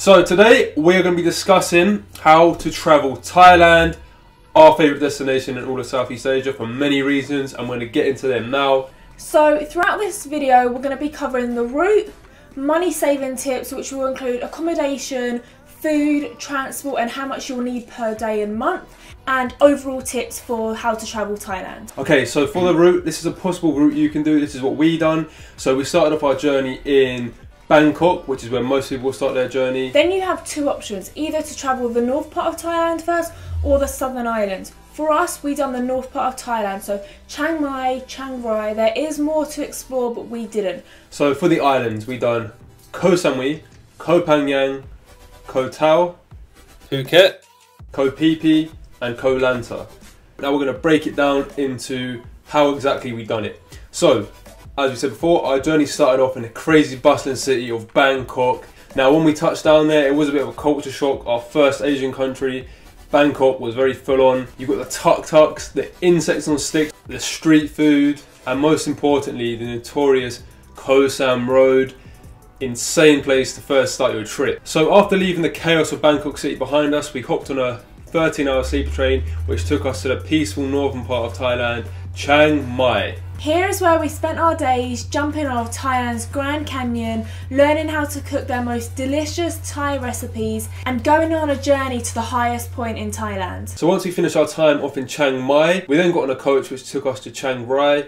So today we're going to be discussing how to travel Thailand, our favourite destination in all of Southeast Asia for many reasons. I'm going to get into them now. So throughout this video we're going to be covering the route, money saving tips which will include accommodation, food, transport and how much you'll need per day and month, and overall tips for how to travel Thailand. Okay, so for the route, this is a possible route you can do. This is what we done. So we started off our journey in Bangkok, which is where most people start their journey. Then you have two options, either to travel the north part of Thailand first or the southern islands. For us, we done the north part of Thailand, so Chiang Mai, Chiang Rai. There is more to explore, but we didn't. So for the islands, we done Koh Samui, Koh Phangan, Koh Tao, Phuket, Koh Phi Phi and Koh Lanta. Now we're going to break it down into how exactly we done it. So, as we said before, our journey started off in the crazy bustling city of Bangkok. Now when we touched down there, it was a bit of a culture shock. Our first Asian country, Bangkok, was very full on. You've got the tuk-tuks, the insects on sticks, the street food, and most importantly, the notorious Koh Sam Road. Insane place to first start your trip. So after leaving the chaos of Bangkok city behind us, we hopped on a 13-hour sleeper train which took us to the peaceful northern part of Thailand, Chiang Mai. Here is where we spent our days jumping off Thailand's Grand Canyon, learning how to cook their most delicious Thai recipes and going on a journey to the highest point in Thailand. So once we finished our time off in Chiang Mai, we then got on a coach which took us to Chiang Rai.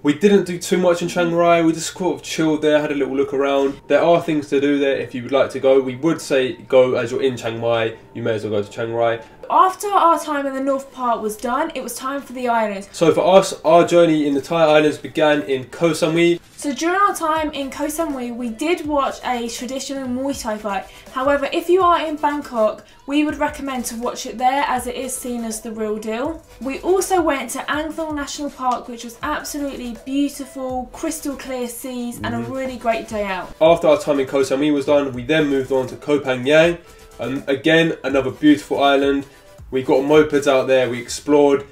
We didn't do too much in Chiang Rai, we just sort of chilled there, had a little look around. There are things to do there if you would like to go. We would say go as you're in Chiang Mai, you may as well go to Chiang Rai. After our time in the north part was done, it was time for the islands. So for us, our journey in the Thai islands began in Koh Samui. So during our time in Koh Samui, we did watch a traditional Muay Thai fight. However, if you are in Bangkok, we would recommend to watch it there as it is seen as the real deal. We also went to Ang Thong National Park, which was absolutely beautiful, crystal clear seas and a really great day out. After our time in Koh Samui was done, we then moved on to Koh Phangan. Again, another beautiful island. We got mopeds out there, we explored.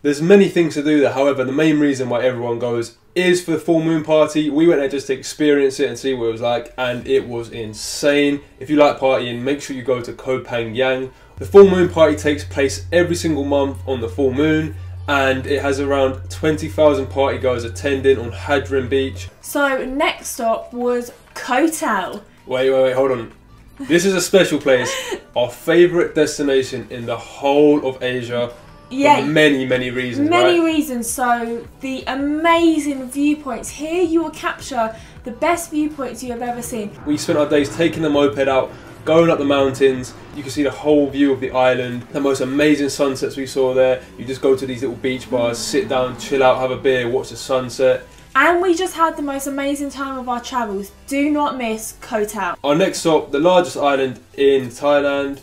There's many things to do there, however, the main reason why everyone goes is for the full moon party. We went there just to experience it and see what it was like, and it was insane. If you like partying, make sure you go to Koh Phangan. The full moon party takes place every single month on the full moon, and it has around 20,000 party goers attending on Hadron Beach. So next stop was Koh Tao. Wait, hold on. This is a special place, our favourite destination in the whole of Asia. Yeah, for many reasons. Many reasons. So the amazing viewpoints here, you will capture the best viewpoints you have ever seen. We spent our days taking the moped out, going up the mountains. You can see the whole view of the island. The most amazing sunsets we saw there. You just go to these little beach bars, sit down, chill out, have a beer, watch the sunset. And we just had the most amazing time of our travels. Do not miss Koh Tao. Our next stop, the largest island in Thailand,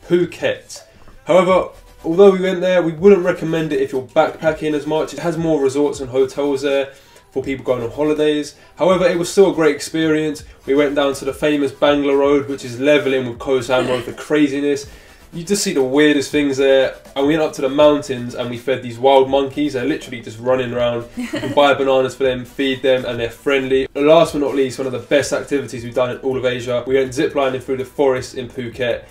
Phuket. However, although we went there, we wouldn't recommend it if you're backpacking as much. It has more resorts and hotels there for people going on holidays. However, it was still a great experience. We went down to the famous Bangla Road, which is levelling with Koh Sam Road for craziness. You just see the weirdest things there. And we went up to the mountains and we fed these wild monkeys. They're literally just running around. You can buy bananas for them, feed them, and they're friendly. Last but not least, one of the best activities we've done in all of Asia. We went ziplining through the forest in Phuket.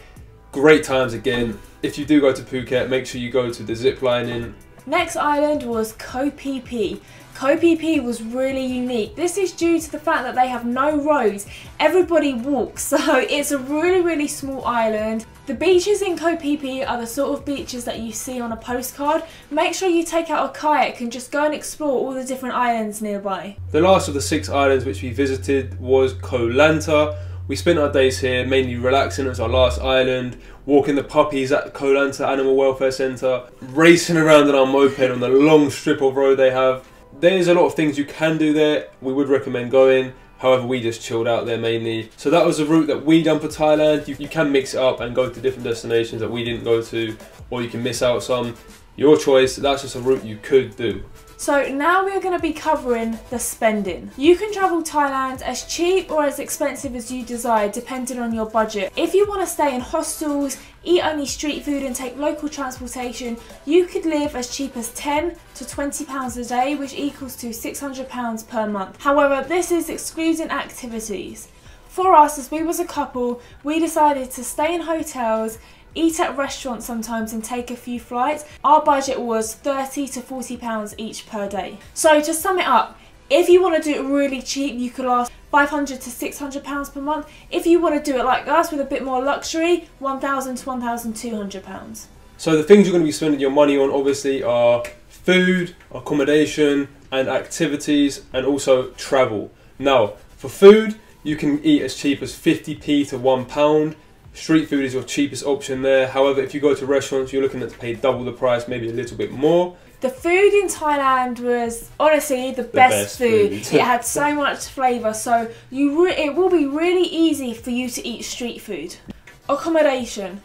Great times again. If you do go to Phuket, make sure you go to the ziplining. Next island was Koh Phi Phi. Koh Phi Phi was really unique. This is due to the fact that they have no roads. Everybody walks, so it's a really small island. The beaches in Koh Phi Phi are the sort of beaches that you see on a postcard. Make sure you take out a kayak and just go and explore all the different islands nearby. The last of the 6 islands which we visited was Koh Lanta. We spent our days here mainly relaxing. It was our last island, walking the puppies at the Koh Lanta Animal Welfare Centre, racing around on our moped on the long strip of road they have. There's a lot of things you can do there. We would recommend going. However, we just chilled out there mainly. So that was the route that we done for Thailand. You can mix it up and go to different destinations that we didn't go to, or you can miss out some. Your choice. That's just a route you could do. So now we're going to be covering the spending. You can travel Thailand as cheap or as expensive as you desire depending on your budget. If you want to stay in hostels, eat only street food and take local transportation, you could live as cheap as £10 to £20 a day, which equals to £600 per month. However, this is excluding activities. For us, as we was a couple, we decided to stay in hotels, eat at restaurants sometimes and take a few flights. Our budget was £30 to £40 each per day. So to sum it up, if you want to do it really cheap, you could last £500 to £600 per month. If you want to do it like us with a bit more luxury, £1,000 to £1,200. So the things you're going to be spending your money on obviously are food, accommodation and activities, and also travel. Now for food, you can eat as cheap as 50p to £1. Street food is your cheapest option there. However, if you go to restaurants, you're looking at to pay double the price, maybe a little bit more. The food in Thailand was honestly the best food. It had so much flavour, so it will be really easy for you to eat street food. Accommodation.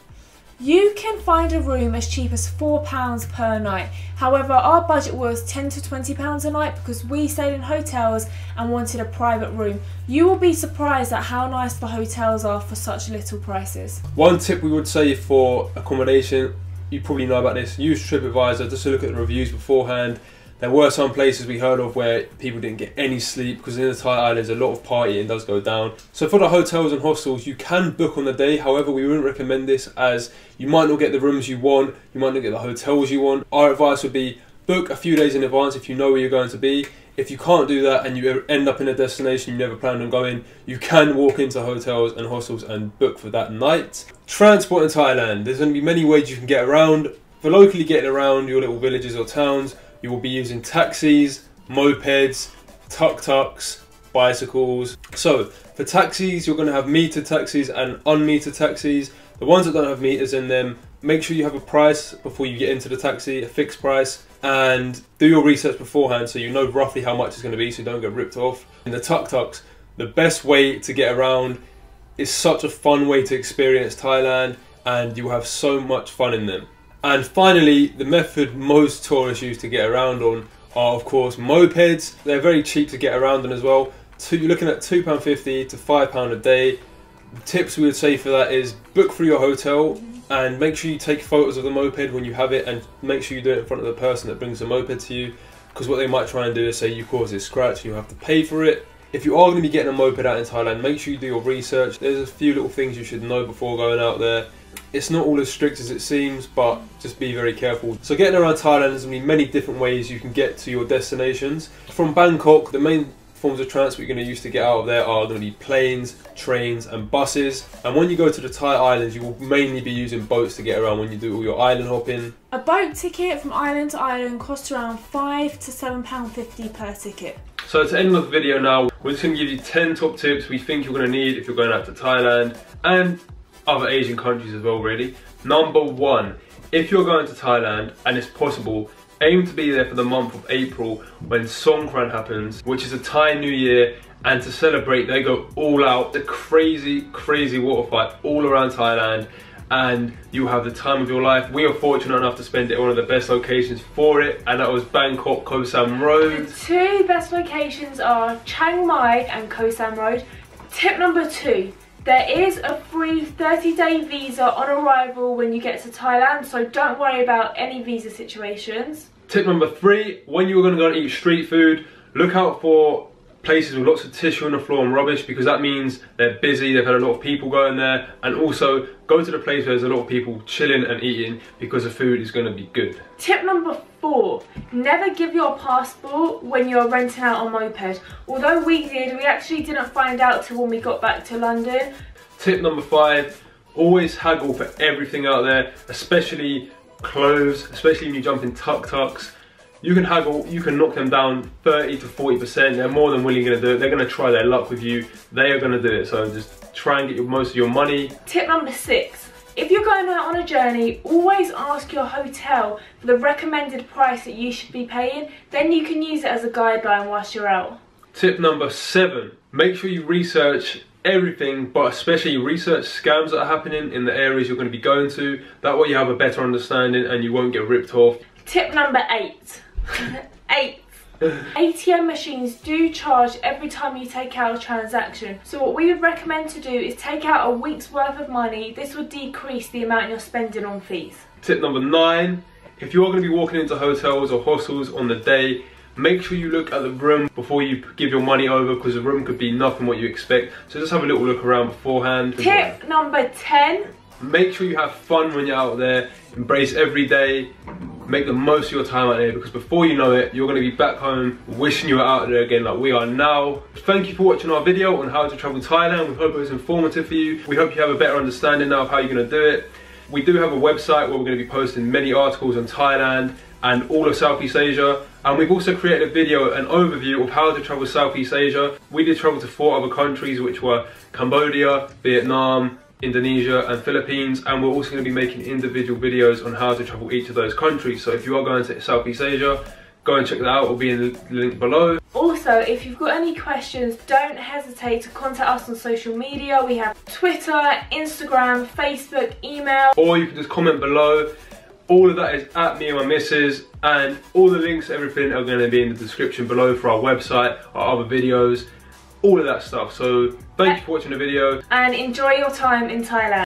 You can find a room as cheap as £4 per night. However, our budget was £10 to £20 a night because we stayed in hotels and wanted a private room. You will be surprised at how nice the hotels are for such little prices. One tip we would say for accommodation, you probably know about this, use TripAdvisor just to look at the reviews beforehand. There were some places we heard of where people didn't get any sleep because in the Thai islands a lot of partying does go down. So for the hotels and hostels, you can book on the day. However, we wouldn't recommend this as you might not get the rooms you want, you might not get the hotels you want. Our advice would be book a few days in advance if you know where you're going to be. If you can't do that and you end up in a destination you never planned on going, you can walk into hotels and hostels and book for that night. Transport in Thailand. There's going to be many ways you can get around. For locally getting around your little villages or towns, you will be using taxis, mopeds, tuk-tuks, bicycles. So for taxis, you're going to have metered taxis and unmetered taxis. The ones that don't have meters in them, make sure you have a price before you get into the taxi, a fixed price, and do your research beforehand so you know roughly how much it's going to be so you don't get ripped off. And the tuk-tuks, the best way to get around, is such a fun way to experience Thailand and you'll have so much fun in them. And finally, the method most tourists use to get around on are of course mopeds. They're very cheap to get around on as well. You're looking at £2.50 to £5 a day. The tips we would say for that is book for your hotel and make sure you take photos of the moped when you have it and make sure you do it in front of the person that brings the moped to you, because what they might try and do is say you caused this scratch, you have to pay for it. If you are going to be getting a moped out in Thailand, make sure you do your research. There's a few little things you should know before going out there. It's not all as strict as it seems, but just be very careful. So getting around Thailand, there's going to be many different ways you can get to your destinations. From Bangkok, the main forms of transport you're going to use to get out of there are going to be planes, trains and buses. And when you go to the Thai islands, you will mainly be using boats to get around when you do all your island hopping. A boat ticket from island to island costs around £5 to £7.50 per ticket. So to end the video now, we're just going to give you 10 top tips we think you're going to need if you're going out to Thailand and other Asian countries as well really. Number 1, if you're going to Thailand and it's possible, aim to be there for the month of April when Songkran happens, which is a Thai New Year, and to celebrate they go all out. The crazy water fight all around Thailand and you have the time of your life. We are fortunate enough to spend it at one of the best locations for it, and that was Bangkok Koh Sam Road. The two best locations are Chiang Mai and Koh Sam Road. Tip number 2. There is a free 30-day visa on arrival when you get to Thailand, so don't worry about any visa situations. Tip number 3, when you're going to go and eat street food, look out for places with lots of tissue on the floor and rubbish, because that means they're busy, they've had a lot of people going there, and also go to the place where there's a lot of people chilling and eating because the food is going to be good. Tip number 4, never give your passport when you're renting out a moped. Although we did, we actually didn't find out till when we got back to London. Tip number 5, always haggle for everything out there, especially clothes, especially when you jump in tuk-tuks. You can haggle, you can knock them down 30 to 40%. They're more than willing to do it. They're going to try their luck with you. They are going to do it. So just try and get most of your money. Tip number 6. If you're going out on a journey, always ask your hotel for the recommended price that you should be paying. Then you can use it as a guideline whilst you're out. Tip number 7. Make sure you research everything, but especially research scams that are happening in the areas you're going to be going to. That way you have a better understanding and you won't get ripped off. Tip number 8. 8. ATM machines do charge every time you take out a transaction. So what we would recommend to do is take out a week's worth of money. This would decrease the amount you're spending on fees. Tip number 9. If you are going to be walking into hotels or hostels on the day, Make sure you look at the room before you give your money over, because the room could be nothing what you expect. So just have a little look around beforehand. Tip number 10. Make sure you have fun when you're out there. Embrace every day. Make the most of your time out there, because before you know it, you're going to be back home wishing you were out there again like we are now. Thank you for watching our video on how to travel Thailand. We hope it was informative for you. We hope you have a better understanding now of how you're going to do it. We do have a website where we're going to be posting many articles on Thailand and all of Southeast Asia. And we've also created a video, an overview of how to travel Southeast Asia. We did travel to 4 other countries, which were Cambodia, Vietnam, Indonesia and Philippines, and we're also going to be making individual videos on how to travel each of those countries. So if you are going to Southeast Asia, go and check that out. It will be in the link below. Also, if you've got any questions, don't hesitate to contact us on social media. We have Twitter, Instagram, Facebook, email. Or you can just comment below. All of that is at me and my missus, and all the links, everything are going to be in the description below for our website, our other videos, all of that stuff. So thank you for watching the video. And enjoy your time in Thailand.